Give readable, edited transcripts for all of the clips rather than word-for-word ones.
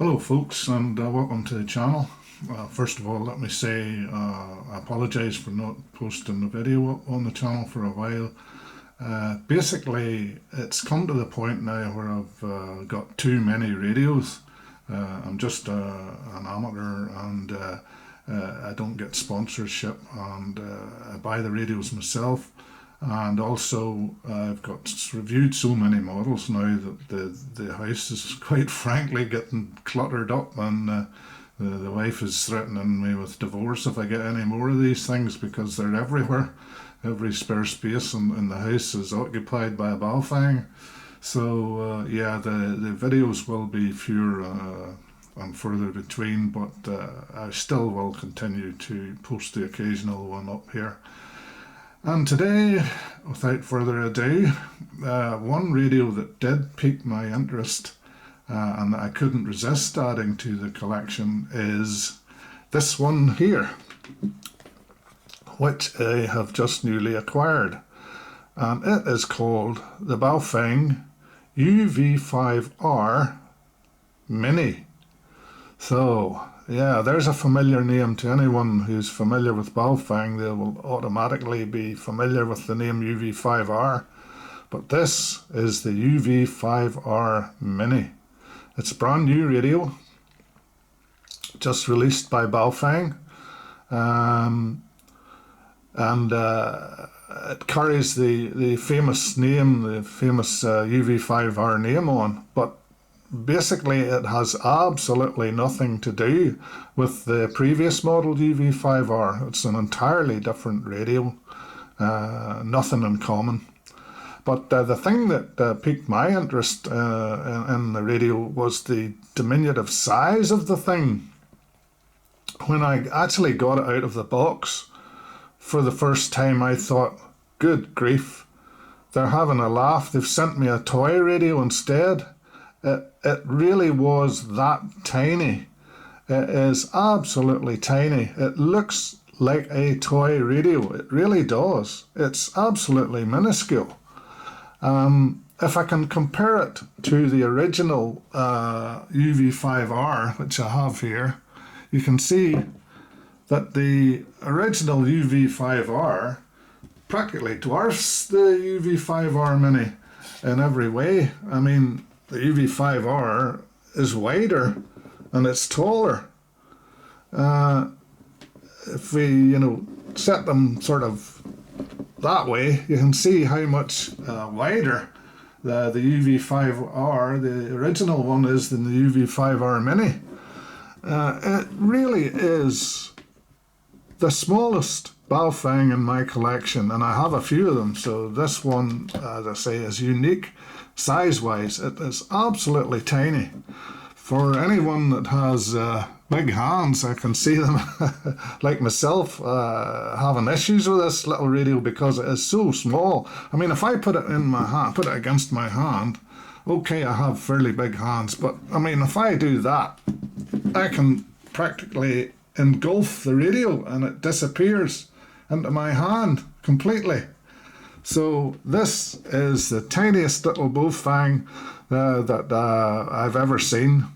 Hello folks, and welcome to the channel. First of all, let me say I apologise for not posting the video up on the channel for a while. Basically, it's come to the point now where I've got too many radios. I'm just an amateur, and I don't get sponsorship, and I buy the radios myself. And also I've got reviewed so many models now that the house is quite frankly getting cluttered up, and the wife is threatening me with divorce if I get any more of these things, because they're everywhere. Every spare space in the house is occupied by a Baofeng. So yeah, the videos will be fewer and further between, but I still will continue to post the occasional one up here. And today, without further ado, one radio that did pique my interest and that I couldn't resist adding to the collection is this one here, which I have just newly acquired. And it is called the Baofeng UV-5R Mini. So yeah, there's a familiar name to anyone who's familiar with Baofeng. They will automatically be familiar with the name UV-5R. But this is the UV-5R Mini. It's a brand new radio, just released by Baofeng. It carries the famous name, the famous UV-5R name on, but basically it has absolutely nothing to do with the previous model UV-5R. It's an entirely different radio, nothing in common. But the thing that piqued my interest in the radio was the diminutive size of the thing. When I actually got it out of the box for the first time, I thought, good grief, they're having a laugh. They've sent me a toy radio instead. It really was that tiny. It is absolutely tiny. It looks like a toy radio. It really does. It's absolutely minuscule. If I can compare it to the original UV-5R, which I have here, you can see that the original UV-5R practically dwarfs the UV-5R Mini in every way. I mean, the UV-5R is wider and it's taller. If we, set them sort of that way, you can see how much wider the UV-5R, the original one, is than the UV-5R Mini. It really is the smallest Baofeng in my collection, and I have a few of them, so this one, as I say, is unique. Size-wise, it is absolutely tiny. For anyone that has big hands, I can see them, like myself, having issues with this little radio because it is so small. I mean, if I put it in my hand, put it against my hand, okay, I have fairly big hands, but I mean, if I do that, I can practically engulf the radio and it disappears into my hand completely. So this is the tiniest little Baofeng that I've ever seen.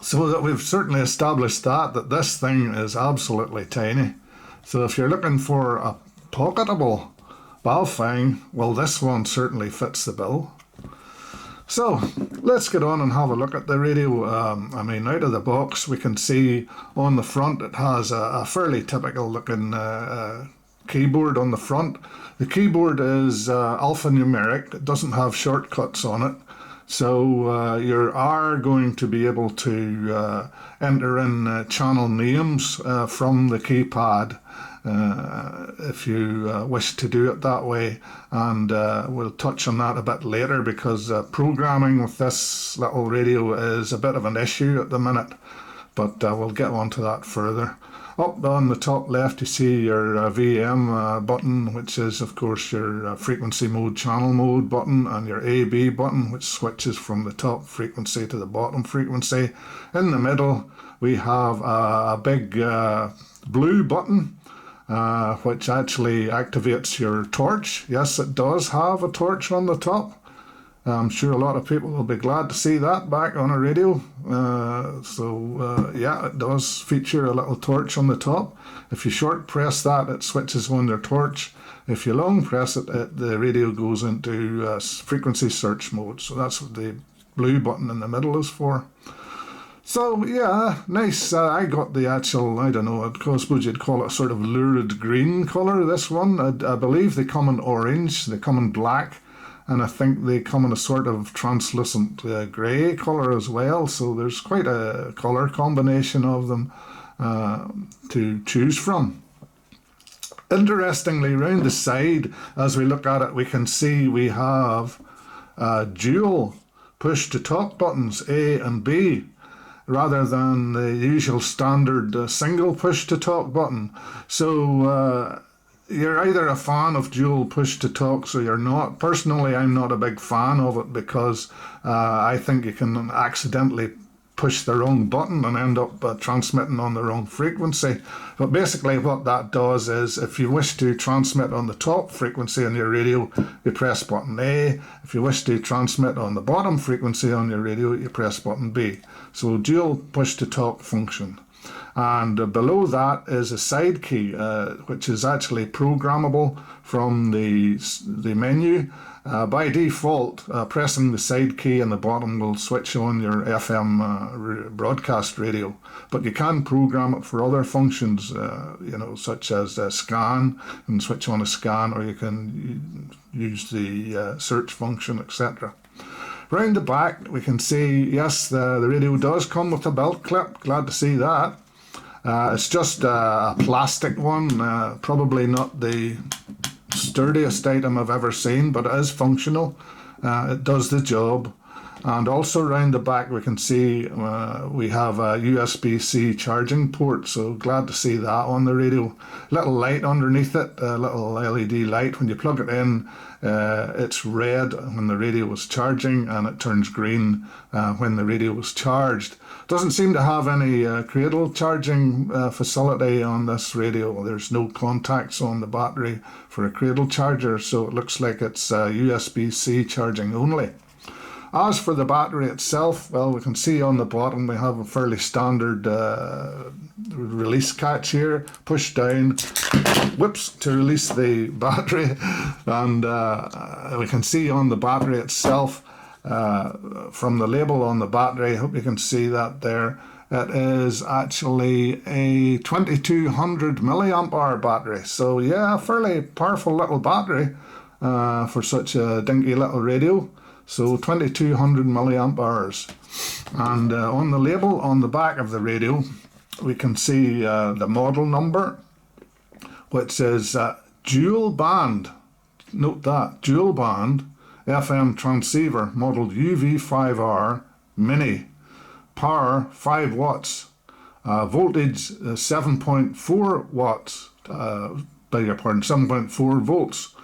So that we've certainly established that this thing is absolutely tiny. So if you're looking for a pocketable Baofeng, well, this one certainly fits the bill. So let's get on and have a look at the radio. I mean, out of the box, we can see on the front it has a fairly typical looking keyboard on the front. The keyboard is alphanumeric. It doesn't have shortcuts on it. So you are going to be able to enter in channel names from the keypad if you wish to do it that way, and we'll touch on that a bit later, because programming with this little radio is a bit of an issue at the minute, but we'll get on to that further. Up on the top left you see your VM button, which is of course your frequency mode, channel mode button, and your AB button, which switches from the top frequency to the bottom frequency. In the middle we have a big blue button which actually activates your torch. Yes, it does have a torch on the top. I'm sure a lot of people will be glad to see that back on a radio. Yeah, it does feature a little torch on the top. If you short press that, it switches on your torch. If you long press it, the radio goes into frequency search mode. So that's what the blue button in the middle is for. So yeah, nice. I got the actual, I don't know, I suppose you'd call it a sort of lurid green colour, this one. I believe they come in orange, they come in black, and I think they come in a sort of translucent grey colour as well. So there's quite a colour combination of them to choose from. Interestingly, round the side, as we look at it, we can see we have dual push-to-talk buttons, A and B, rather than the usual standard single push-to-talk button. So you're either a fan of dual push-to-talks or you're not. Personally, I'm not a big fan of it because I think you can accidentally push the wrong button and end up transmitting on the wrong frequency. But basically what that does is, if you wish to transmit on the top frequency on your radio, you press button A. If you wish to transmit on the bottom frequency on your radio, you press button B. So dual push-to-talk function. And below that is a side key, which is actually programmable from the menu. By default, pressing the side key in the bottom will switch on your FM broadcast radio, but you can program it for other functions, such as scan, and switch on a scan, or you can use the search function, etc. Round the back, we can see, yes, the radio does come with a belt clip. Glad to see that. It's just a plastic one, probably not the sturdiest item I've ever seen, but it is functional. It does the job. And also around the back we can see we have a USB-C charging port, so glad to see that on the radio. Little light underneath it, a little LED light. When you plug it in, it's red when the radio is charging, and it turns green when the radio is charged. Doesn't seem to have any cradle charging facility on this radio. There's no contacts on the battery for a cradle charger, so it looks like it's USB-C charging only. As for the battery itself, well, we can see on the bottom we have a fairly standard release catch here. Push down, whoops, to release the battery. And we can see on the battery itself, from the label on the battery, I hope you can see that there, it is actually a 2200 milliamp hour battery. So yeah, fairly powerful little battery for such a dinky little radio. So 2200 milliamp hours. And on the label on the back of the radio, we can see the model number, which is dual band. Note that, dual band FM transceiver, model UV-5R mini, power 5 watts, voltage 7.4 watts, beg your pardon, 7.4 volts.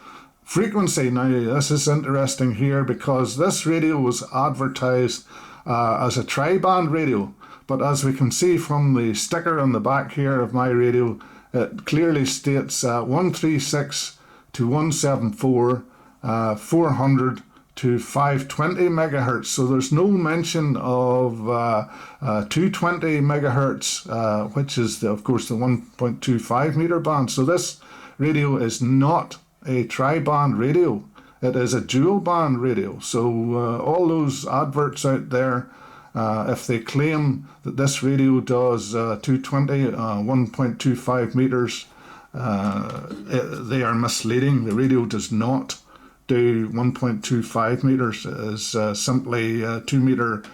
Frequency, now this is interesting here because this radio was advertised as a tri-band radio, but as we can see from the sticker on the back here of my radio, it clearly states 136 to 174, 400 to 520 megahertz. So there's no mention of 220 megahertz, which is of course the 1.25 meter band. So this radio is not a tri-band radio. It is a dual band radio. So all those adverts out there, if they claim that this radio does 220, 1.25 meters, they are misleading. The radio does not do 1.25 meters. It is simply 2 meter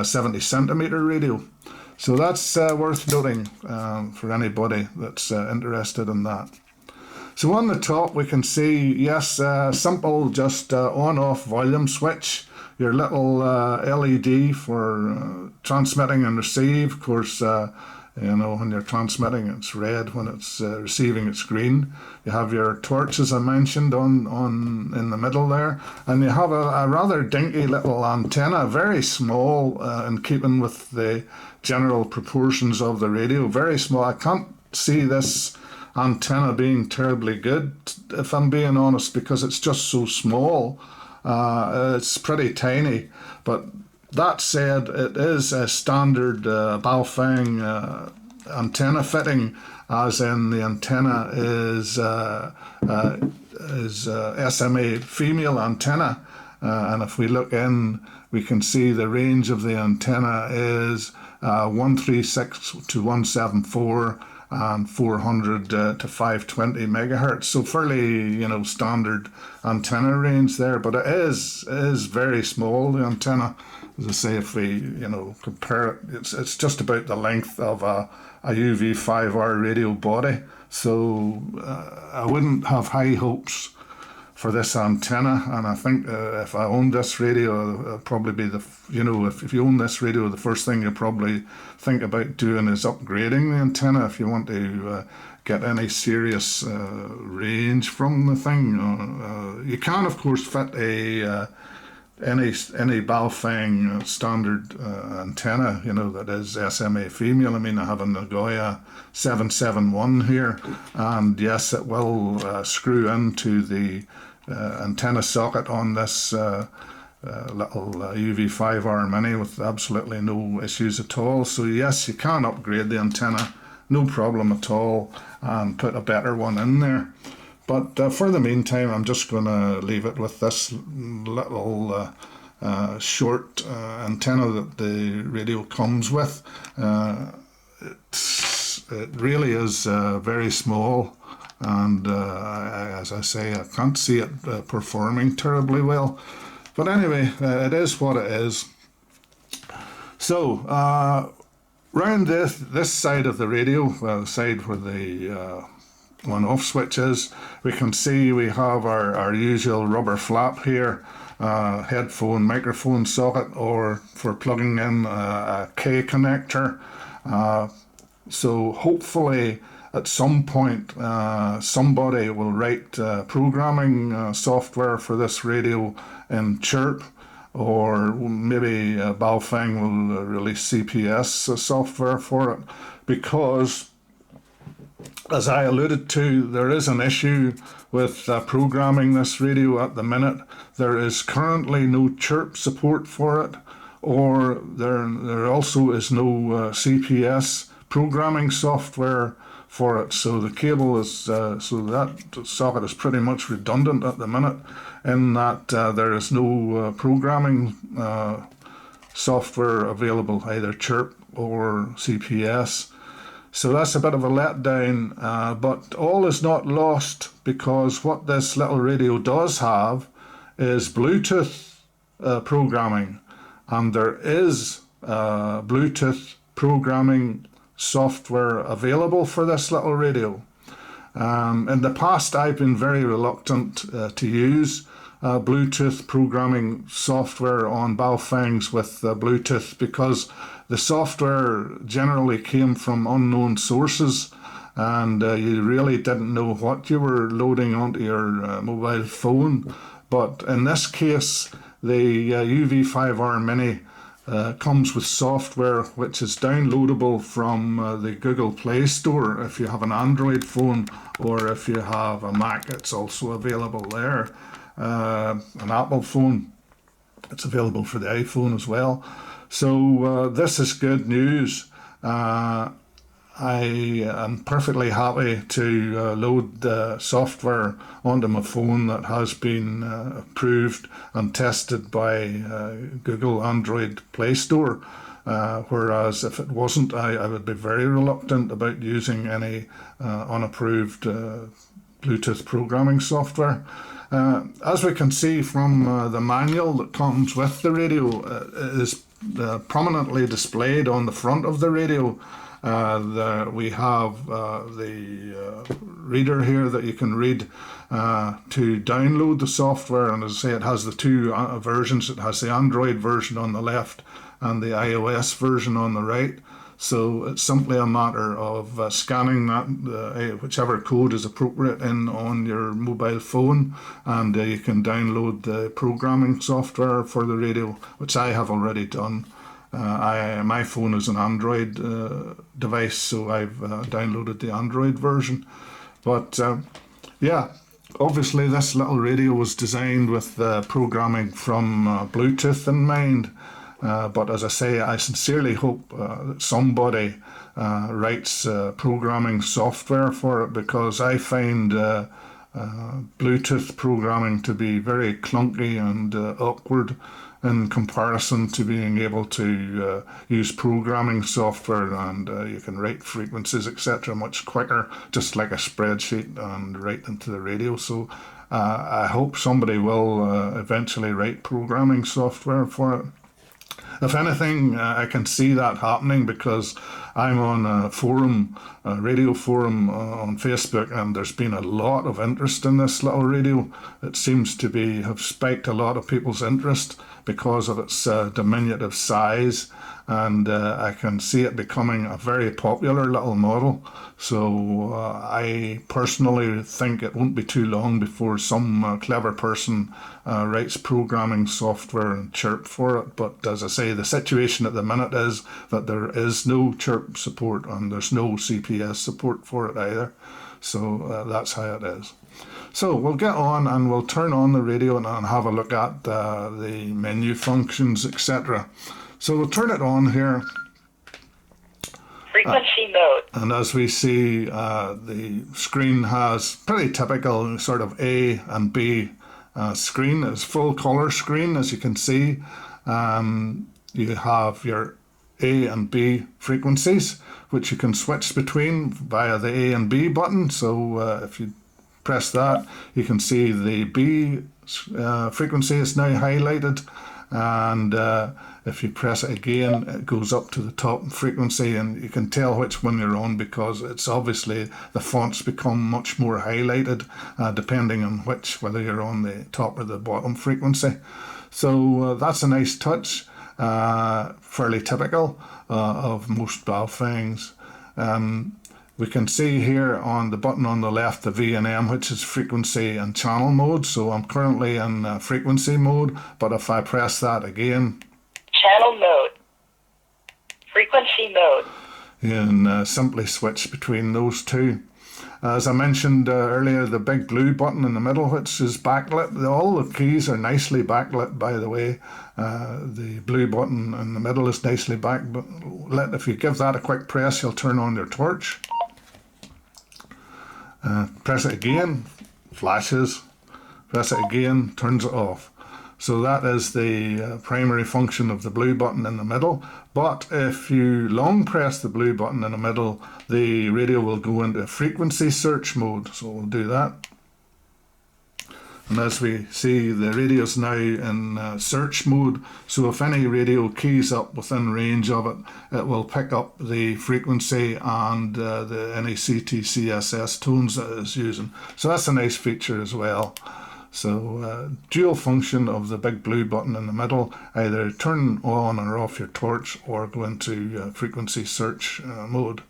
70 centimeter radio. So that's worth noting for anybody that's interested in that. So on the top we can see, yes, simple just on-off volume switch, your little LED for transmitting and receive. Of course, when you're transmitting it's red, when it's receiving it's green. You have your torch, as I mentioned, on in the middle there, and you have a rather dinky little antenna, very small in keeping with the general proportions of the radio, very small. I can't see this antenna being terribly good, if I'm being honest, because it's just so small. It's pretty tiny, but that said, it is a standard Baofeng antenna fitting, as in the antenna is SMA female antenna, and if we look in, we can see the range of the antenna is 136 to 174 and 400 to 520 megahertz. So fairly, standard antenna range there, but it is very small, the antenna. As I say, if we, compare it, it's just about the length of a UV-5R radio body. So I wouldn't have high hopes for this antenna, and I think if I owned this radio, it'll probably be if you own this radio, the first thing you probably think about doing is upgrading the antenna if you want to get any serious range from the thing. You can, of course, fit any Baofeng standard antenna, that is SMA female. I mean, I have a Nagoya 771 here, and yes, it will screw into the antenna socket on this little UV-5R Mini with absolutely no issues at all. So yes, you can upgrade the antenna, no problem at all, and put a better one in there. But for the meantime, I'm just going to leave it with this little short antenna that the radio comes with. It really is very small, and as I say, I can't see it performing terribly well. But anyway, it is what it is. So round this side of the radio, the side where the on-off switch is, we can see we have our usual rubber flap here, headphone microphone socket, or for plugging in a K connector. So hopefully at some point somebody will write programming software for this radio in Chirp, or maybe Baofeng will release CPS software for it, because as I alluded to, there is an issue with programming this radio at the minute. There is currently no Chirp support for it, or there also is no CPS programming software for it. So the cable is, so that socket is pretty much redundant at the minute, in that there is no programming software available, either Chirp or CPS. So that's a bit of a letdown, but all is not lost, because what this little radio does have is Bluetooth programming, and there is Bluetooth programming software available for this little radio. In the past, I've been very reluctant to use Bluetooth programming software on Baofengs with Bluetooth, because the software generally came from unknown sources, and you really didn't know what you were loading onto your mobile phone. But in this case, the UV-5R Mini comes with software which is downloadable from the Google Play Store if you have an Android phone, or if you have a Mac, it's also available there. An Apple phone, it's available for the iPhone as well. So this is good news. I am perfectly happy to load the software onto my phone that has been approved and tested by Google Android Play Store. Whereas if it wasn't, I would be very reluctant about using any unapproved Bluetooth programming software. As we can see from the manual that comes with the radio, it is prominently displayed on the front of the radio. We have the reader here that you can read to download the software, and as I say, it has the two versions. It has the Android version on the left and the iOS version on the right. So it's simply a matter of scanning that whichever code is appropriate in on your mobile phone, and you can download the programming software for the radio, which I have already done. My phone is an Android device, so I've downloaded the Android version. But yeah, Obviously, this little radio was designed with programming from Bluetooth in mind. But as I say, I sincerely hope that somebody writes programming software for it, because I find Bluetooth programming to be very clunky and awkward in comparison to being able to use programming software, and you can write frequencies, etc., much quicker, just like a spreadsheet, and write them to the radio. So I hope somebody will eventually write programming software for it. If anything, I can see that happening because I'm on a forum, a radio forum on Facebook, and there's been a lot of interest in this little radio. It seems to have spiked a lot of people's interest because of its diminutive size, and I can see it becoming a very popular little model. So I personally think it won't be too long before some clever person writes programming software and chirp for it. But as I say, the situation at the minute is that there is no chirp support and there's no CPS support for it either. So that's how it is. So we'll get on and we'll turn on the radio and have a look at the menu functions, etc. So we'll turn it on here. Frequency mode. And as we see, the screen has pretty typical sort of A and B screen. It's full color screen, as you can see. You have your A and B frequencies, which you can switch between via the A and B button. So if you press that, you can see the B frequency is now highlighted, and if you press it again, it goes up to the top frequency, and you can tell which one you're on because it's obviously the fonts become much more highlighted depending on whether you're on the top or the bottom frequency. So that's a nice touch, fairly typical of most Baofengs. We can see here on the button on the left the V&M, which is frequency and channel mode. So I'm currently in frequency mode, but if I press that again, channel mode, frequency mode, you can simply switch between those two. As I mentioned earlier, the big blue button in the middle, which is backlit. All the keys are nicely backlit, by the way. The blue button in the middle is nicely backlit. If you give that a quick press, you'll turn on your torch. Press it again, flashes. Press it again, turns it off. So that is the primary function of the blue button in the middle. But if you long press the blue button in the middle, the radio will go into frequency search mode. So we'll do that. And as we see, the radio is now in search mode. So if any radio keys up within range of it, it will pick up the frequency and any CTCSS tones that it's using. So that's a nice feature as well. So dual function of the big blue button in the middle, either turn on or off your torch or go into frequency search mode.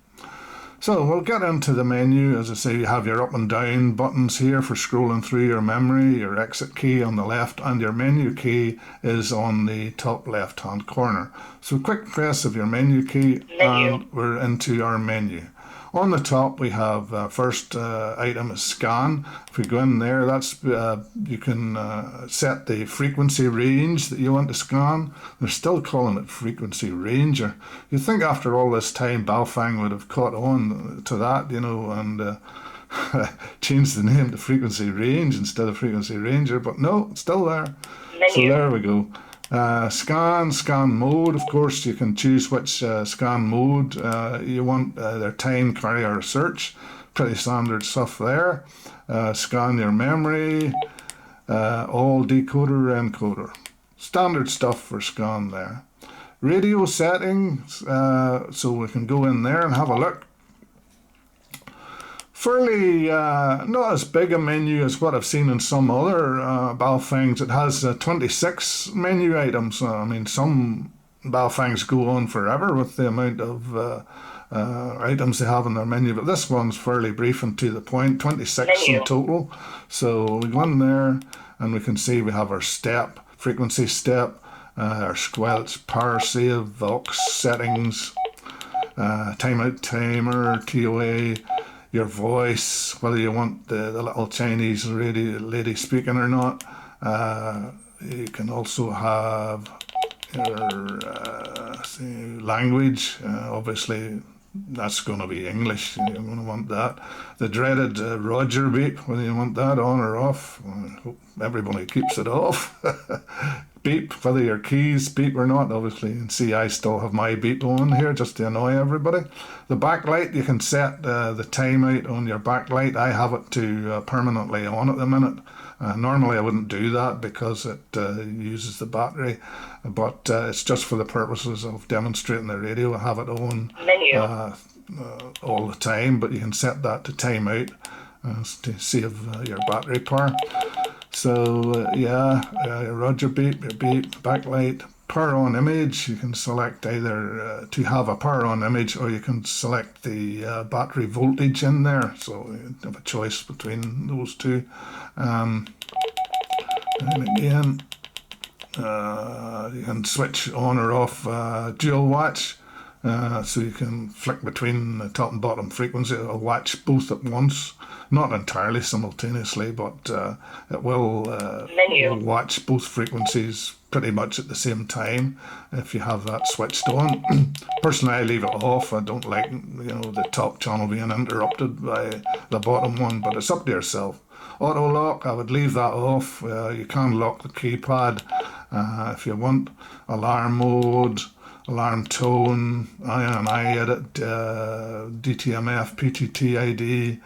So we'll get into the menu. As I say, you have your up and down buttons here for scrolling through your memory, your exit key on the left, and your menu key is on the top left hand corner. So quick press of your menu key and we're into our menu. On the top we have first item is scan. If we go in there, that's you can set the frequency range that you want to scan. They're still calling it frequency ranger. You'd think after all this time Baofeng would have caught on to that, you know, and changed the name to frequency range instead of frequency ranger, but no, it's still there. So there we go. Scan mode, of course, you can choose which scan mode you want, either time, carrier, or search. Pretty standard stuff there. Scan your memory, all decoder, encoder. Standard stuff for scan there. Radio settings, so we can go in there and have a look. Fairly not as big a menu as what I've seen in some other Baofengs. It has 26 menu items. I mean, some Baofengs go on forever with the amount of items they have in their menu, but this one's fairly brief and to the point, 26 in total. So we go in there and we can see we have our step, frequency step, our squelch, power save, aux settings, timeout timer, TOA. your voice, whether you want the little Chinese lady speaking or not. You can also have your language. Obviously, that's going to be English. You're going to want that. The dreaded Roger beep, whether you want that on or off. I hope everybody keeps it off. Beep, whether your keys beep or not. Obviously, you can see I still have my beep on here just to annoy everybody. The backlight, you can set the timeout on your backlight. I have it to permanently on at the minute. Normally I wouldn't do that because it uses the battery, but it's just for the purposes of demonstrating the radio. I have it on all the time, but you can set that to timeout to save your battery power. So Roger beep, your beep, backlight, power on image. You can select either to have a power on image, or you can select the battery voltage in there. So you have a choice between those two. And again, you can switch on or off dual watch. So you can flick between the top and bottom frequency. It'll watch both at once, not entirely simultaneously, but it will watch both frequencies pretty much at the same time if you have that switched on. Personally, I leave it off. I don't like the top channel being interrupted by the bottom one, but it's up to yourself. Auto lock, I would leave that off. You can lock the keypad if you want. Alarm mode, alarm tone, I edit, DTMF, PTT ID,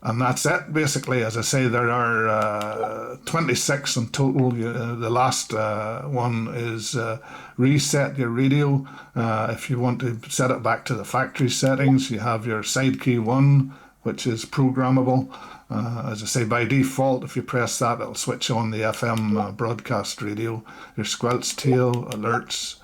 and that's it basically. As I say, there are 26 in total. The last one is reset your radio. If you want to set it back to the factory settings, you have your side key 1, which is programmable. As I say, by default, if you press that, it'll switch on the FM broadcast radio. Your squelch tail, alerts,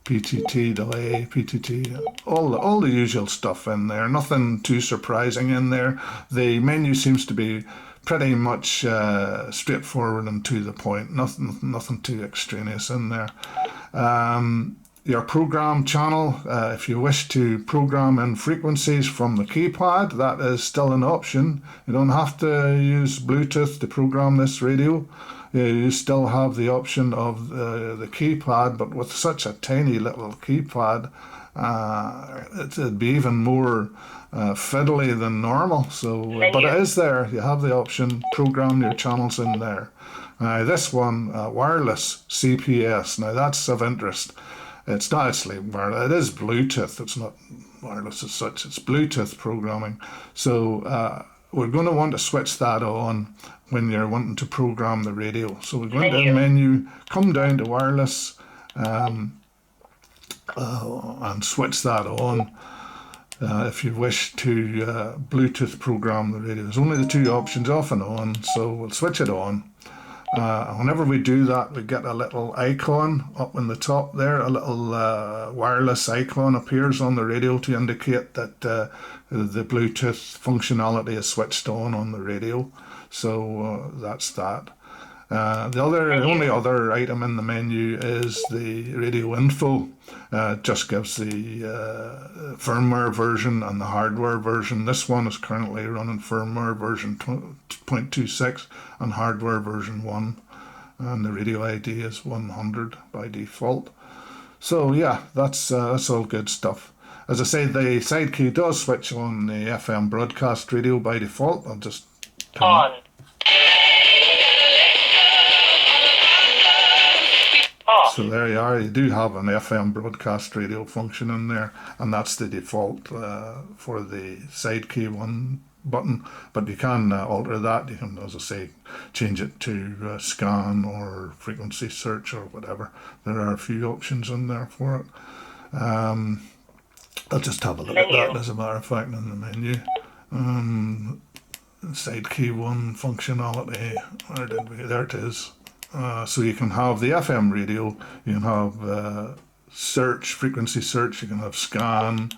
PTT delay, PTT, all the usual stuff in there. Nothing too surprising in there. The menu seems to be pretty much straightforward and to the point. Nothing too extraneous in there. Your program channel, if you wish to program in frequencies from the keypad, that is still an option. You don't have to use Bluetooth to program this radio. You still have the option of the keypad, but with such a tiny little keypad, it'd be even more fiddly than normal. So, but it is there. You have the option, program your channels in there. This one, wireless CPS. Now that's of interest. It's not actually wireless. It is Bluetooth. It's not wireless as such. It's Bluetooth programming. So we're going to want to switch that on when you're wanting to program the radio. So we're going to menu, come down to wireless, and switch that on. If you wish to Bluetooth program the radio, there's only the two options, off and on. So we'll switch it on. Whenever we do that, we get a little icon up in the top there. A little wireless icon appears on the radio to indicate that the Bluetooth functionality is switched on the radio. So that's that. The only other item in the menu is the radio info. It just gives the firmware version and the hardware version. This one is currently running firmware version 2.26 and hardware version 1. And the radio ID is 100 by default. So yeah, that's all good stuff. As I say, the side key does switch on the FM broadcast radio by default. I'll just turn on. So there you are. You do have an FM broadcast radio function in there, and that's the default for the side key 1 button. But you can alter that. You can, as I say, change it to scan or frequency search or whatever. There are a few options in there for it. I'll just have a look at that, as a matter of fact, in the menu. Side key 1 functionality. Where did we? There it is. So you can have the FM radio, you can have search, frequency search, you can have scan,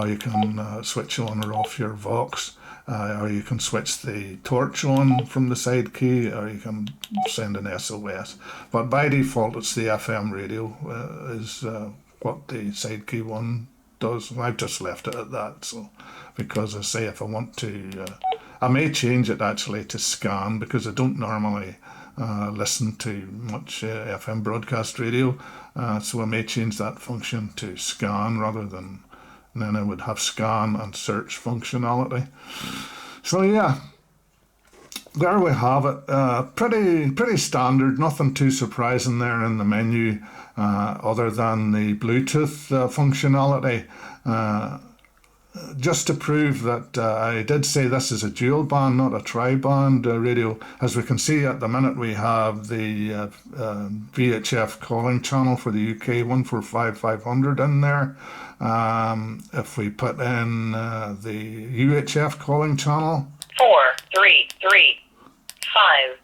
you can switch on or off your Vox, or you can switch the torch on from the side key, or you can send an SOS. But by default, it's the FM radio is what the side key 1 does. And I've just left it at that. So, because I say if I want to, I may change it actually to scan, because I don't normally listen to much FM broadcast radio. So I may change that function to scan rather than, and then I would have scan and search functionality. So yeah, there we have it. Pretty standard, nothing too surprising there in the menu, other than the Bluetooth functionality. Just to prove that I did say this is a dual band, not a tri-band radio. As we can see at the minute, we have the VHF calling channel for the UK 145-500 in there. If we put in the UHF calling channel, 433-500.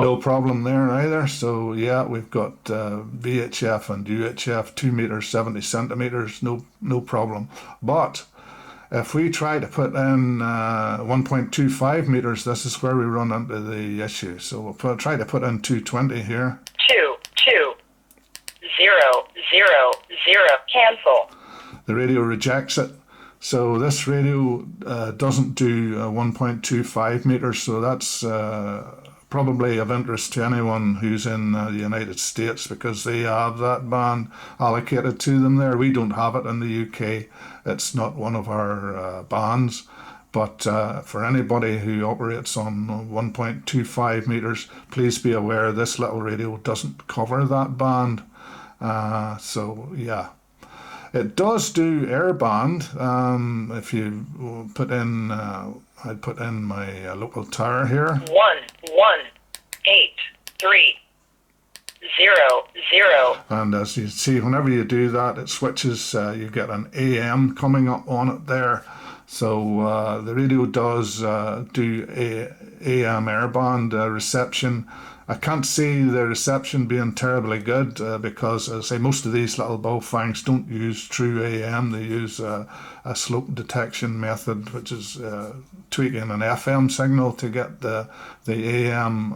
no problem there either. So yeah, we've got VHF and UHF 2 meters 70 centimeters, no problem. But if we try to put in 1.25 meters, this is where we run into the issue. So we'll try to put in 220 here. 22000. Cancel. The radio rejects it. So this radio doesn't do 1.25 meters, so that's probably of interest to anyone who's in the United States, because they have that band allocated to them there. We don't have it in the UK. It's not one of our bands. But for anybody who operates on 1.25 meters, please be aware this little radio doesn't cover that band. So yeah. It does do airband. If you put in, I'd put in my local tower here. 11830. And as you see, whenever you do that, it switches. You get an AM coming up on it there. So the radio does do AM airband reception. I can't see the reception being terribly good because, as I say, most of these little Baofengs don't use true AM. They use a slope detection method, which is tweaking an FM signal to get the AM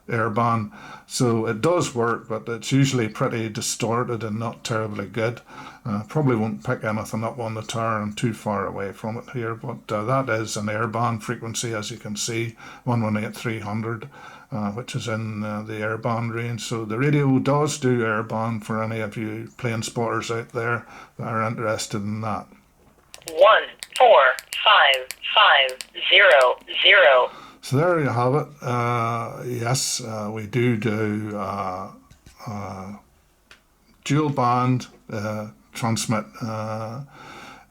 airband. So it does work, but it's usually pretty distorted and not terribly good. Probably won't pick anything up on the tower. I'm too far away from it here, but that is an airband frequency, as you can see, 118-300. Which is in the airband range. So the radio does do airband for any of you plane spotters out there that are interested in that. 14550. So there you have it. Yes, we do dual band transmit.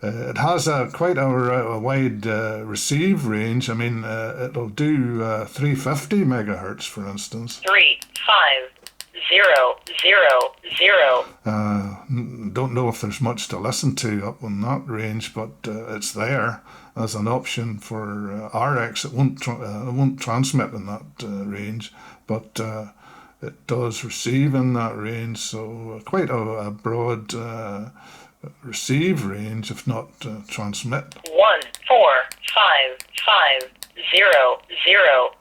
It has quite a wide receive range. I mean, it'll do 350 megahertz, for instance. 35000. Don't know if there's much to listen to up on that range, but it's there as an option for RX. It won't transmit in that range, but it does receive in that range. So quite a broad receive range, if not transmit. 14550.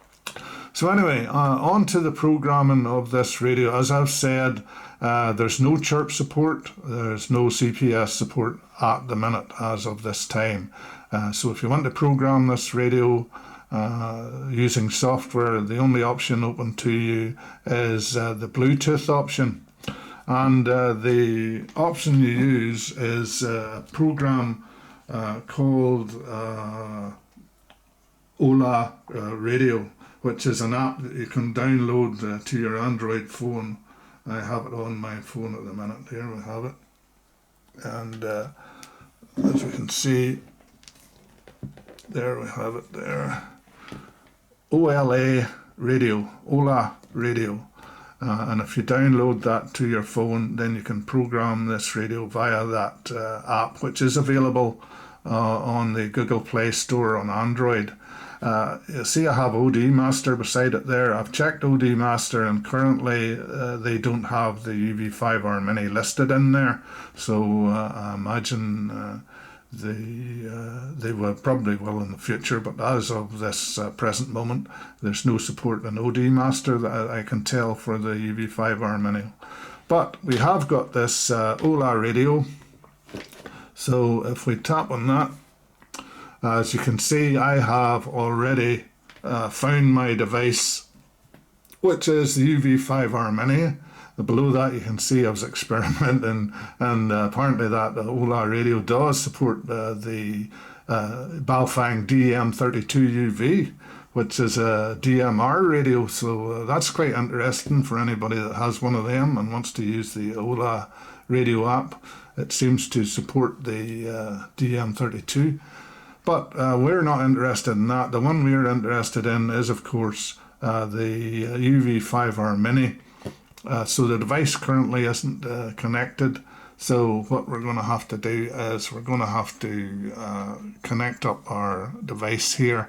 So anyway, on to the programming of this radio. As I've said, there's no chirp support, there's no CPS support at the minute as of this time. So if you want to program this radio using software, the only option open to you is the Bluetooth option. And the option you use is a program called Ola Radio, which is an app that you can download to your Android phone. I have it on my phone at the minute. Here we have it. And as you can see, there we have it there. OLA Radio, Ola Radio. And if you download that to your phone, then you can program this radio via that app, which is available on the Google Play Store on Android. You see I have OD Master beside it there. I've checked OD Master, and currently they don't have the UV-5R Mini listed in there. So I imagine they will probably will in the future, but as of this present moment, there's no support in OD Master that I can tell for the UV-5R Mini. But we have got this Ola Radio, So if we tap on that, as you can see, I have already found my device, which is the UV-5R Mini. Below that you can see I was experimenting, and apparently that OLA radio does support the Baofeng DM32UV, which is a DMR radio, so that's quite interesting for anybody that has one of them and wants to use the OLA radio app. It seems to support the DM32. But we're not interested in that. The one we're interested in is, of course, the UV-5R Mini. So the device currently isn't connected. So what we're going to have to do is we're going to have to connect up our device here.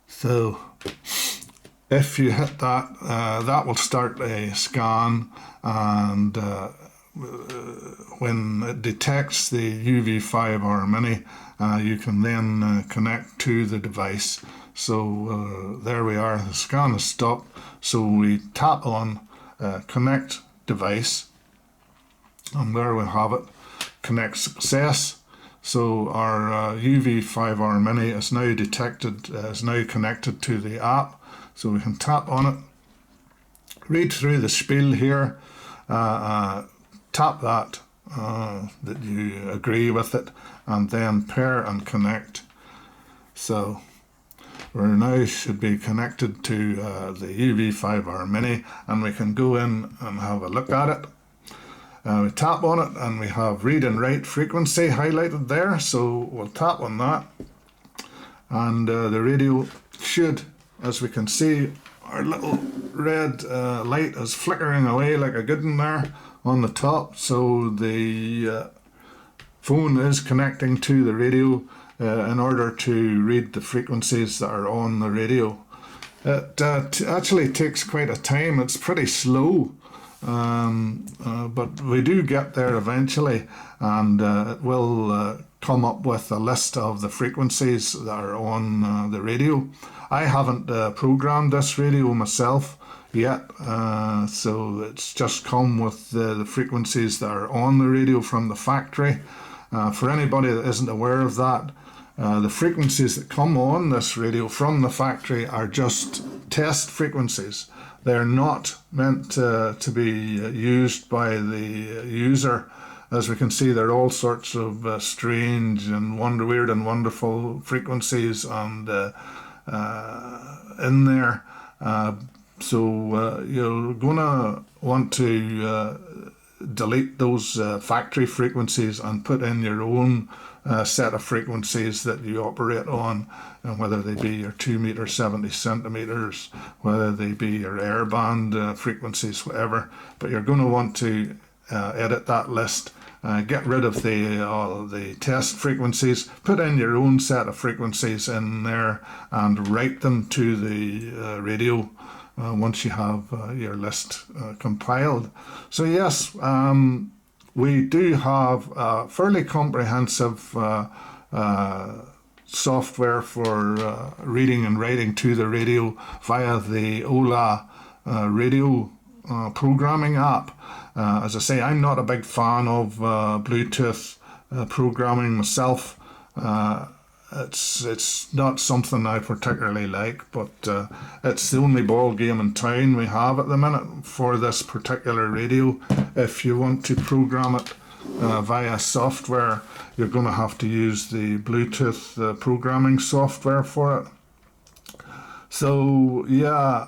So if you hit that, that will start a scan, and when it detects the UV-5R Mini, you can then connect to the device. So there we are, the scan has stopped. So we tap on connect device, and there we have it, connect success. So our UV-5R Mini is now detected, is now connected to the app. So we can tap on it, read through the spiel here, tap that you agree with it, and then pair and connect. So we now should be connected to the UV-5R Mini, and we can go in and have a look at it. We tap on it and we have read and write frequency highlighted there, so we'll tap on that, and the radio should, as we can see, our little red light is flickering away like a good one there on the top. So the phone is connecting to the radio in order to read the frequencies that are on the radio. It actually takes quite a time. It's pretty slow, but we do get there eventually, and it will come up with a list of the frequencies that are on the radio. I haven't programmed this radio myself yet, so it's just come with the frequencies that are on the radio from the factory. For anybody that isn't aware of that, the frequencies that come on this radio from the factory are just test frequencies. They're not meant to be used by the user. As we can see, there are all sorts of strange and weird and wonderful frequencies and in there. So you're going to want to delete those factory frequencies and put in your own set of frequencies that you operate on, whether they be your 2 meter 70 centimeters, whether they be your airband frequencies, whatever. But you're going to want to edit that list, get rid of the test frequencies, put in your own set of frequencies in there, and write them to the radio once you have your list compiled. So yes, we do have fairly comprehensive software for reading and writing to the radio via the OLA radio programming app. As I say, I'm not a big fan of Bluetooth programming myself. It's not something I particularly like, but it's the only ball game in town we have at the minute for this particular radio. If you want to program it via software, you're going to have to use the Bluetooth programming software for it. So yeah,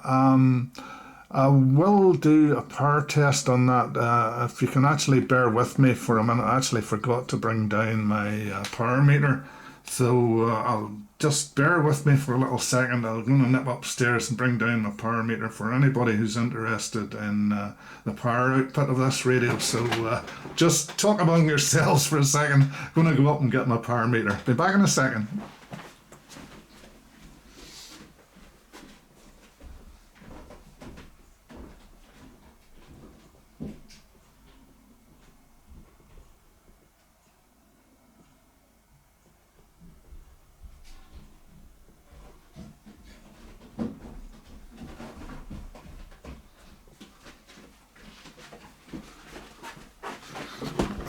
I will do a power test on that. If you can actually bear with me for a minute, I actually forgot to bring down my power meter. So I'll just bear with me for a little second. I'm going to nip upstairs and bring down my power meter for anybody who's interested in the power output of this radio. So just talk among yourselves for a second. I'm going to go up and get my power meter. Be back in a second.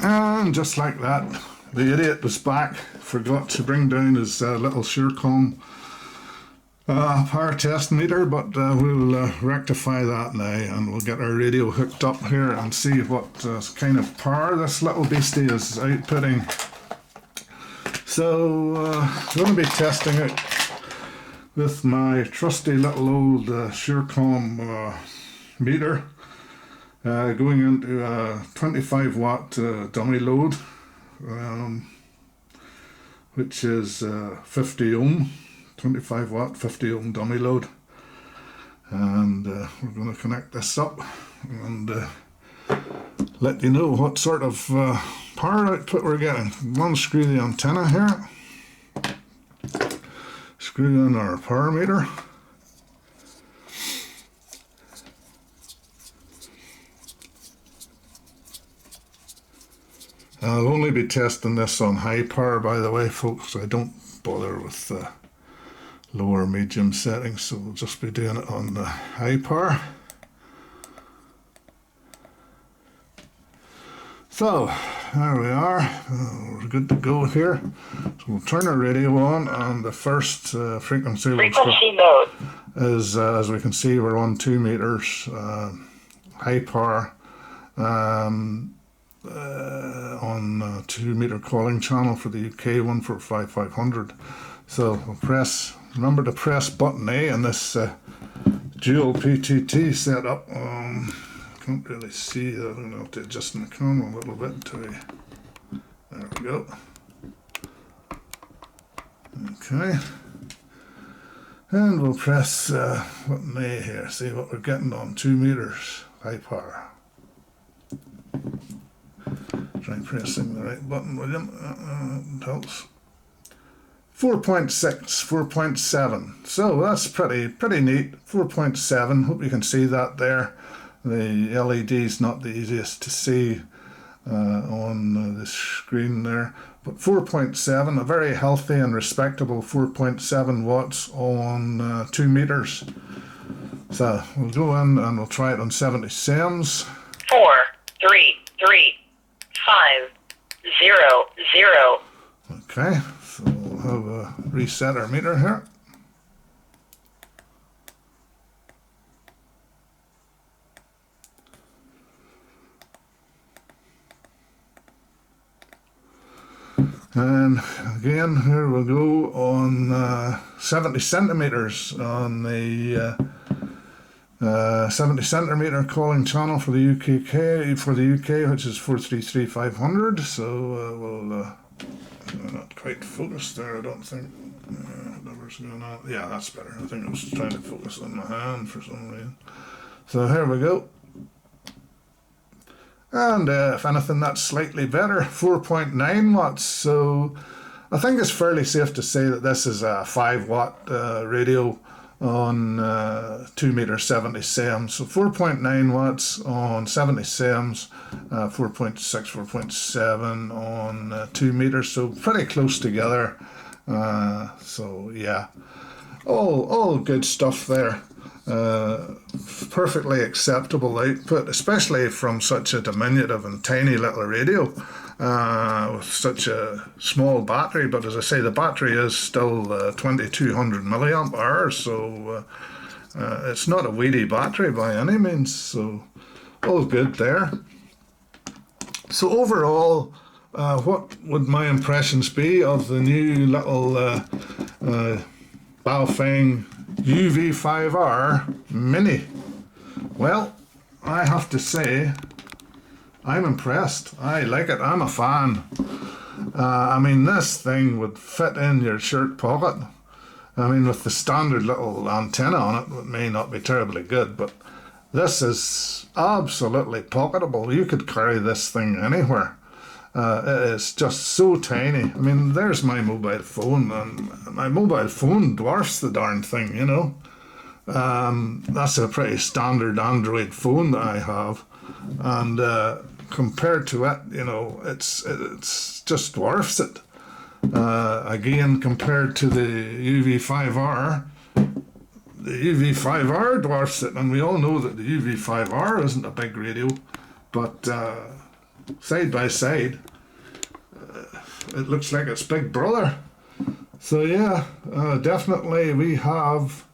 And just like that, the idiot was back. Forgot to bring down his little Surecom power test meter, but we'll rectify that now, and we'll get our radio hooked up here and see what kind of power this little beastie is outputting. So I'm going to be testing it with my trusty little old Surecom meter, going into a 25 watt dummy load, which is 50 ohm. 25 watt 50 ohm dummy load, and we're going to connect this up and let you know what sort of power output we're getting. Unscrew the antenna here, screw in our power meter, I'll only be testing this on high power, by the way, folks. I don't bother with lower medium settings, so we'll just be doing it on the high power. So there we are, we're good to go here. So we'll turn our radio on, and the first frequency mode is, as we can see, we're on 2 meters, high power, on 2 meter calling channel for the UK 145500. So we'll remember to press button A in this dual PTT setup. Can't really see that. I'm going to have to adjust the camera a little bit there we go. Okay. And we'll press button A here, see what we're getting on 2 meters high power. Try pressing the right button, William. It helps. 4.6, 4.7. So that's pretty neat. 4.7. Hope you can see that there. The LED's not the easiest to see on the screen there, but 4.7, a very healthy and respectable 4.7 watts on 2 meters. So we'll go in and we'll try it on 70 sems. 4, 3, 3, 5, 0, 0. Okay, so we'll have a reset our meter here. And again, here we'll go on 70 centimeters on the 70 centimeter calling channel for the UK, which is 433500. So we'll not quite focused there, I don't think. Whatever's going on. Yeah, that's better. I think I was trying to focus on my hand for some reason. So here we go. And if anything, that's slightly better, 4.9 watts. So I think it's fairly safe to say that this is a 5 watt radio on 2 meter 70 sems. So 4.9 watts on 70 sems, 4.6, 4.7 on 2 meters. So pretty close together. So yeah, all good stuff there. Perfectly acceptable output, especially from such a diminutive and tiny little radio with such a small battery. But as I say, the battery is still 2200 milliamp hours, so it's not a weedy battery by any means. So all good there. So overall, what would my impressions be of the new little Baofeng UV-5R Mini? Well, I have to say, I'm impressed. I like it. I'm a fan. I mean, this thing would fit in your shirt pocket. I mean, with the standard little antenna on it may not be terribly good, but this is absolutely pocketable. You could carry this thing anywhere. It is just so tiny. I mean, there's my mobile phone, and my mobile phone dwarfs the darn thing, you know. That's a pretty standard Android phone that I have, and compared to it, you know, it's just dwarfs it. Again, compared to the UV-5R, the UV-5R dwarfs it, and we all know that the UV-5R isn't a big radio, but side by side, it looks like it's Big Brother. So yeah, definitely we have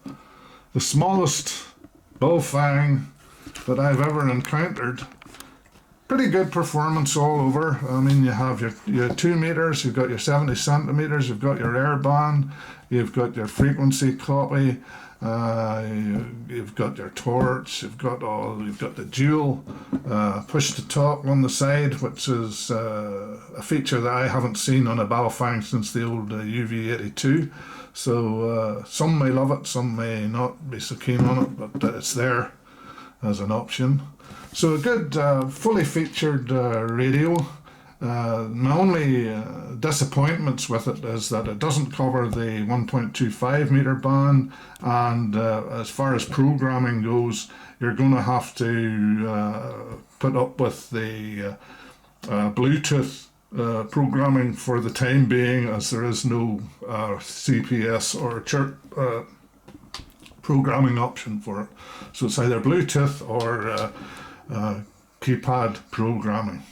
the smallest Baofeng that I've ever encountered. Pretty good performance all over. I mean, you have your 2 meters, you've got your 70 centimeters, you've got your airband, you've got your frequency copy, you've got your torch, you've got the dual push to talk on the side, which is a feature that I haven't seen on a Baofeng since the old UV-82. So some may love it, some may not be so keen on it, but it's there as an option. So a good fully featured radio. My only disappointments with it is that it doesn't cover the 1.25 meter band, and as far as programming goes, you're going to have to put up with the Bluetooth programming for the time being, as there is no CPS or chirp programming option for it. So it's either Bluetooth or keypad programming.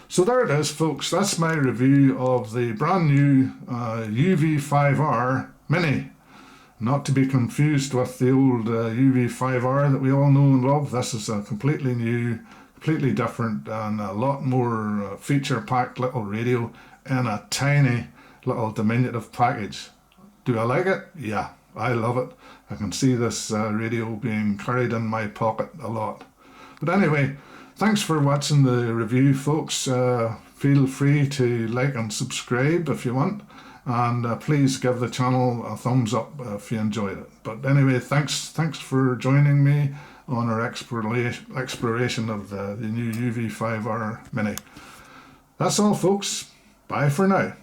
So there it is, folks. That's my review of the brand new UV-5R Mini. Not to be confused with the old UV-5R that we all know and love. This is a completely new, completely different, and a lot more feature-packed little radio in a tiny little diminutive package. Do I like it? Yeah, I love it. I can see this radio being carried in my pocket a lot. But anyway, thanks for watching the review, folks. Feel free to like and subscribe if you want, and please give the channel a thumbs up if you enjoyed it. But anyway, thanks for joining me on our exploration of the new UV-5R Mini. That's all, folks. Bye for now.